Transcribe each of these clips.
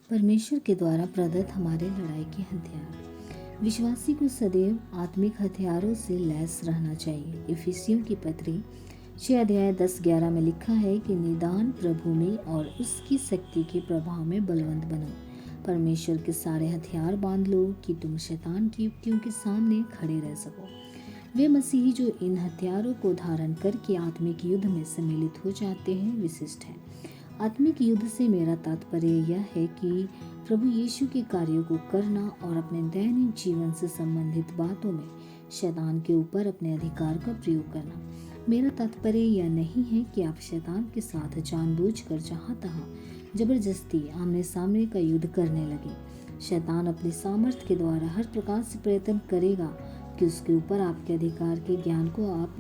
परमेश्वर के द्वारा प्रदत्त हमारे लड़ाई के हथियार। विश्वासी को सदैव आत्मिक हथियारों से लैस रहना चाहिए। इफिसियों की पत्री 6 अध्याय 10-11 में लिखा है कि निदान प्रभु में और उसकी शक्ति के प्रभाव में बलवंत बनो। परमेश्वर के सारे हथियार बांध लो कि तुम शैतान की युक्तियों के सामने खड़े रह सको। वे मसीही जो इन हथियारों को धारण करके आत्मिक युद्ध में सम्मिलित हो जाते हैं विशिष्ट हैं। आत्मिक युद्ध से मेरा तात्पर्य यह है कि प्रभु यीशु के कार्यों को करना और अपने दैनिक जीवन से संबंधित बातों में शैतान के ऊपर अपने अधिकार का प्रयोग करना। मेरा तात्पर्य यह नहीं है कि आप शैतान के साथ जानबूझकर जहाँ तहाँ जबरदस्ती आमने सामने का युद्ध करने लगे। शैतान अपनी सामर्थ्य के द्वारा हर प्रकार से प्रयत्न करेगा कि उसके ऊपर आपके अधिकार के ज्ञान को आप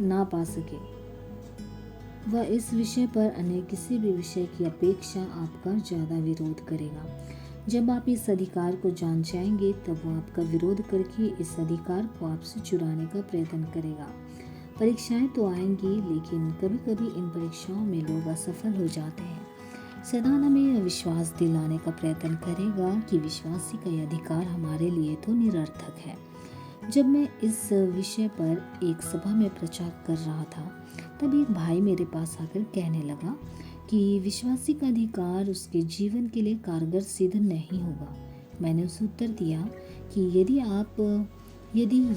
ना पा सके। वह इस विषय पर अन्य किसी भी विषय की अपेक्षा आपका ज़्यादा विरोध करेगा। जब आप इस अधिकार को जान जाएंगे तब वो आपका विरोध करके इस अधिकार को आपसे चुराने का प्रयत्न करेगा। परीक्षाएं तो आएंगी, लेकिन कभी कभी इन परीक्षाओं में लोग असफल हो जाते हैं। शैतान हमें यह विश्वास दिलाने का प्रयत्न करेगा कि विश्वासी का यह अधिकार हमारे लिए तो निरर्थक है। जब मैं इस विषय पर एक सभा में प्रचार कर रहा था तब एक भाई मेरे पास आकर कहने लगा कि विश्वासी का अधिकार उसके जीवन के लिए कारगर सिद्ध नहीं होगा। मैंने उसे उत्तर दिया कि यदि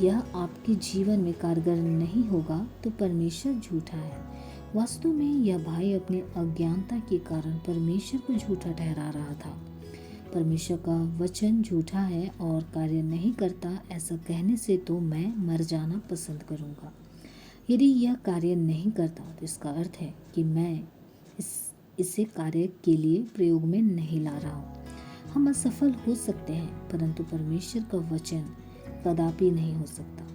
यह आपके जीवन में कारगर नहीं होगा तो परमेश्वर झूठा है। वास्तव में यह भाई अपने अज्ञानता के कारण परमेश्वर को झूठा ठहरा रहा था। परमेश्वर का वचन झूठा है और कार्य नहीं करता, ऐसा कहने से तो मैं मर जाना पसंद करूंगा। यदि यह कार्य नहीं करता तो इसका अर्थ है कि मैं इसे कार्य के लिए प्रयोग में नहीं ला रहा हूँ। हम असफल हो सकते हैं, परंतु परमेश्वर का वचन कदापि नहीं हो सकता।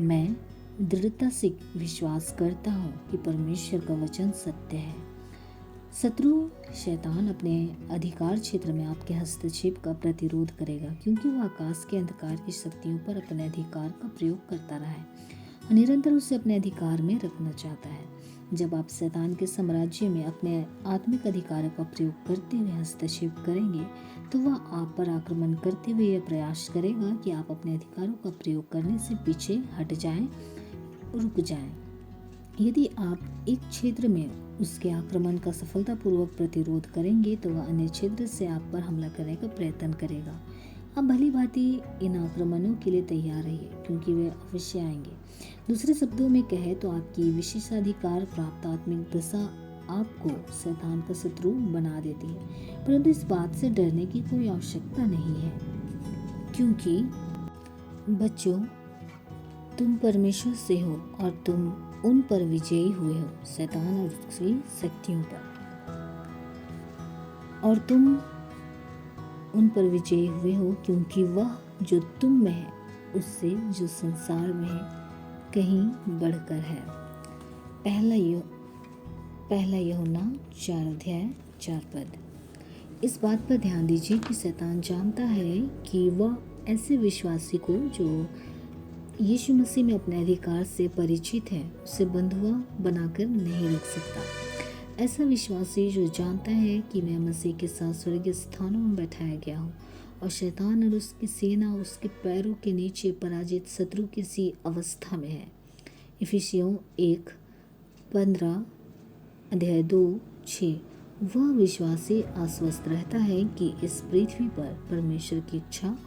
मैं दृढ़ता से विश्वास करता हूँ कि परमेश्वर का वचन सत्य है। शत्रु शैतान अपने अधिकार क्षेत्र में आपके हस्तक्षेप का प्रतिरोध करेगा, क्योंकि वह आकाश के अंधकार की शक्तियों पर अपने अधिकार का प्रयोग करता रहा है और निरंतर उसे अपने अधिकार में रखना चाहता है। जब आप शैतान के साम्राज्य में अपने आत्मिक अधिकारों का प्रयोग करते हुए हस्तक्षेप करेंगे तो वह आप पर आक्रमण करते हुए यह प्रयास करेगा कि आप अपने अधिकारों का प्रयोग करने से पीछे हट जाएं, रुक जाएं। यदि आप एक क्षेत्र में उसके आक्रमण का सफलतापूर्वक प्रतिरोध करेंगे तो वह अन्य क्षेत्र से आप पर हमला करने का प्रयत्न करेगा। आप भली भांति इन आक्रमणों के लिए तैयार रहिए, क्योंकि वे अवश्य आएंगे। दूसरे शब्दों में कहे तो आपकी विशेषाधिकार प्राप्त आत्मिक दशा आपको शैतान का शत्रु बना देती है, परंतु इस बात से डरने की कोई आवश्यकता नहीं है, क्योंकि बच्चों, तुम परमेश्वर से हो और तुम उन पर विजयी हुए हो, शैतान और उसकी शक्तियों पर, और तुम उन पर विजयी हुए हो, क्योंकि वह जो तुम में है उससे जो संसार में है कहीं बढ़कर है। पहला यूहन्ना 4 अध्याय 4 पद। इस बात पर ध्यान दीजिए कि शैतान जानता है कि वह ऐसे विश्वासी को जो यीशु मसीह में अपने अधिकार से परिचित है उसे बंधुआ बनाकर नहीं रख सकता। ऐसा विश्वासी जो जानता है कि मैं मसीह के साथ स्वर्गीय स्थानों में बैठाया गया हूँ और शैतान और उसकी सेना उसके पैरों के नीचे पराजित शत्रु की सी अवस्था में है। इफिसियों 1:15 अध्याय 2:6। वह विश्वासी आश्वस्त रहता है कि इस पृथ्वी पर परमेश्वर की इच्छा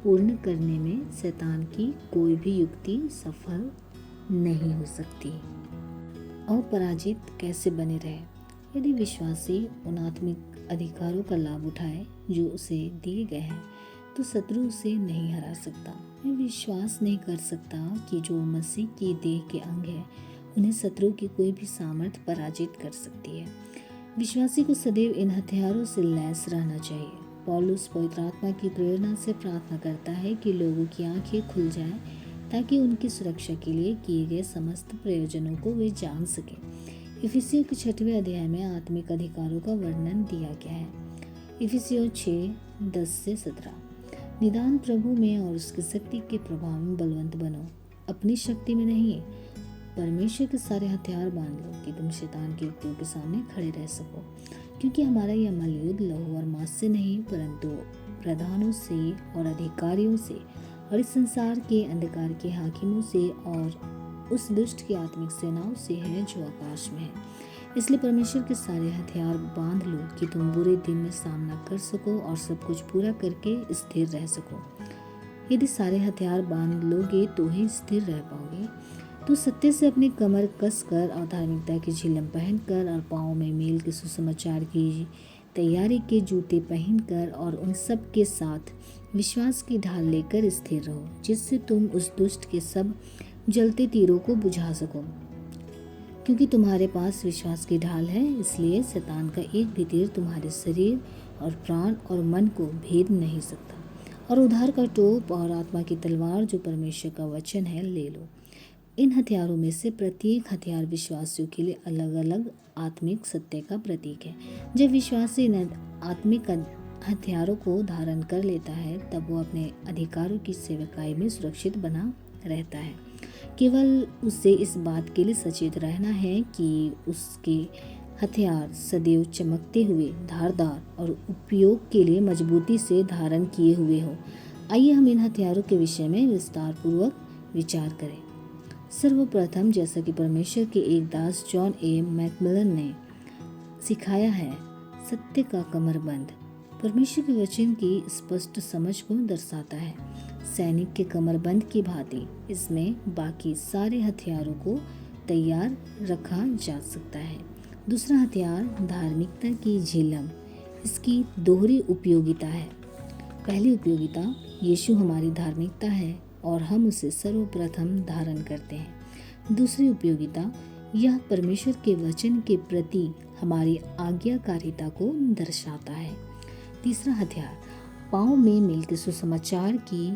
पूर्ण करने में शैतान की कोई भी युक्ति सफल नहीं हो सकती। अपराजित कैसे बने रहे? यदि विश्वासी उन आत्मिक अधिकारों का लाभ उठाए जो उसे दिए गए हैं तो शत्रु उसे नहीं हरा सकता। मैं विश्वास नहीं कर सकता कि जो मसीह की देह के अंग है उन्हें शत्रु की कोई भी सामर्थ्य पराजित कर सकती है। विश्वासी को सदैव इन हथियारों से लैस रहना चाहिए। पौलुस पवित्र आत्मा की प्रेरणा से प्रार्थना करता है कि लोगों की आंखें खुल जाएं ताकि उनकी सुरक्षा के लिए किए गए समस्त प्रयोजनों को वे जान सकें। इफिसियों के 6वें अध्याय में आत्मिक अधिकारों का वर्णन दिया गया है। इफिसियों 6:10-17। निदान प्रभु में और उसकी शक्ति के प्रभाव में बलवंत बनो, अपनी शक्ति में नहीं। परमेश्वर के सारे हथियार बांध लो कि तुम शैतान की युक्तियों के सामने खड़े रह सको, क्योंकि हमारा यह मलयुद्ध लहू और मांस से नहीं परंतु प्रधानों से और अधिकारियों से और इस संसार के अंधकार के हाकिमों से और उस दुष्ट की आत्मिक सेनाओं से है जो आकाश में है। इसलिए परमेश्वर के सारे हथियार बांध लो कि तुम बुरे दिन में सामना कर सको और सब कुछ पूरा करके स्थिर रह सको। यदि सारे हथियार बांध लोगे तो ही स्थिर रह पाओगे। तो सत्य से अपनी कमर कस कर और धार्मिकता की झिलम पहनकर और पाँव में मेल के सुसमाचार की तैयारी के जूते पहनकर और उन सब के साथ विश्वास की ढाल लेकर स्थिर रहो, जिससे तुम उस दुष्ट के सब जलते तीरों को बुझा सको। क्योंकि तुम्हारे पास विश्वास की ढाल है, इसलिए शैतान का एक भी तीर तुम्हारे शरीर और प्राण और मन को भेद नहीं सकता। और उद्धार का टोप और आत्मा की तलवार जो परमेश्वर का वचन है ले लो। इन हथियारों में से प्रत्येक हथियार विश्वासियों के लिए अलग अलग आत्मिक सत्य का प्रतीक है। जब विश्वासी इन आत्मिक हथियारों को धारण कर लेता है तब वो अपने अधिकारों की सेवकाई में सुरक्षित बना रहता है। केवल उसे इस बात के लिए सचेत रहना है कि उसके हथियार सदैव चमकते हुए धारदार और उपयोग के लिए मजबूती से धारण किए हुए हो। आइए हम इन हथियारों के विषय में विस्तार पूर्वक विचार करें। सर्वप्रथम, जैसा कि परमेश्वर के एक दास जॉन ए मैकमिलन ने सिखाया है, सत्य का कमरबंद परमेश्वर के वचन की स्पष्ट समझ को दर्शाता है। सैनिक के कमरबंद की भांति इसमें बाकी सारे हथियारों को तैयार रखा जा सकता है। दूसरा हथियार धार्मिकता की झिलम। इसकी दोहरी उपयोगिता है। पहली उपयोगिता, यीशु हमारी धार्मिकता है और हम उसे सर्वप्रथम धारण करते हैं। दूसरी उपयोगिता, यह परमेश्वर के वचन के प्रति हमारी आज्ञाकारिता को दर्शाता है। तीसरा हथियार, पाँव में मेल के सुसमाचार की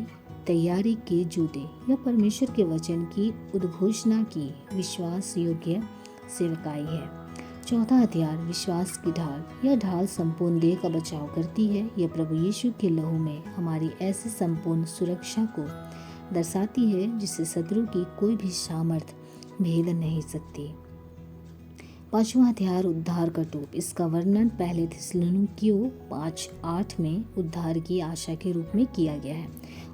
तैयारी के जूते। यह परमेश्वर के वचन की उद्घोषणा की विश्वास योग्य सेवकाई है। चौथा हथियार, विश्वास की ढाल। यह ढाल संपूर्ण देह का बचाव करती है। यह प्रभु यीशु के लहू में हमारी ऐसी संपूर्ण सुरक्षा को दर्शाती है जिसे शत्रु की कोई भी सामर्थ्य भेद नहीं सकती। पांचवा हथियार, उद्धार का टोप। इसका वर्णन पहले थिस्सलुनीकियों 5:8 में उद्धार की आशा के रूप में किया गया है।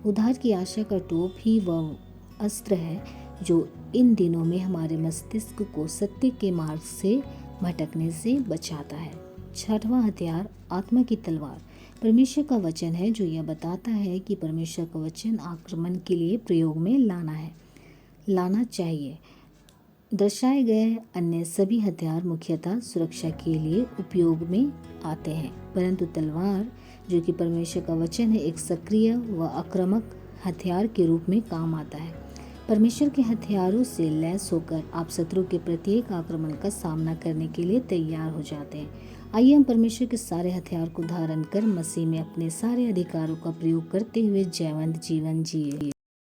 उद्धार की आशा का टोप ही वह अस्त्र है जो इन दिनों में हमारे मस्तिष्क को सत्य के मार्ग से भटकने से बचाता है। छठवां हथियार, आत्मा की तलवार। परमेश्वर का वचन है जो यह बताता है कि परमेश्वर का वचन आक्रमण के लिए प्रयोग में लाना चाहिए। दर्शाए गए अन्य सभी हथियार मुख्यतः सुरक्षा के लिए उपयोग में आते हैं, परंतु तलवार जो कि परमेश्वर का वचन है एक सक्रिय व आक्रामक हथियार के रूप में काम आता है। परमेश्वर के हथियारों से लैस होकर आप शत्रु के प्रत्येक आक्रमण का सामना करने के लिए तैयार हो जाते हैं। आइए हम परमेश्वर के सारे हथियार को धारण कर मसीह में अपने सारे अधिकारों का प्रयोग करते हुए जयवंत जीवन जिए।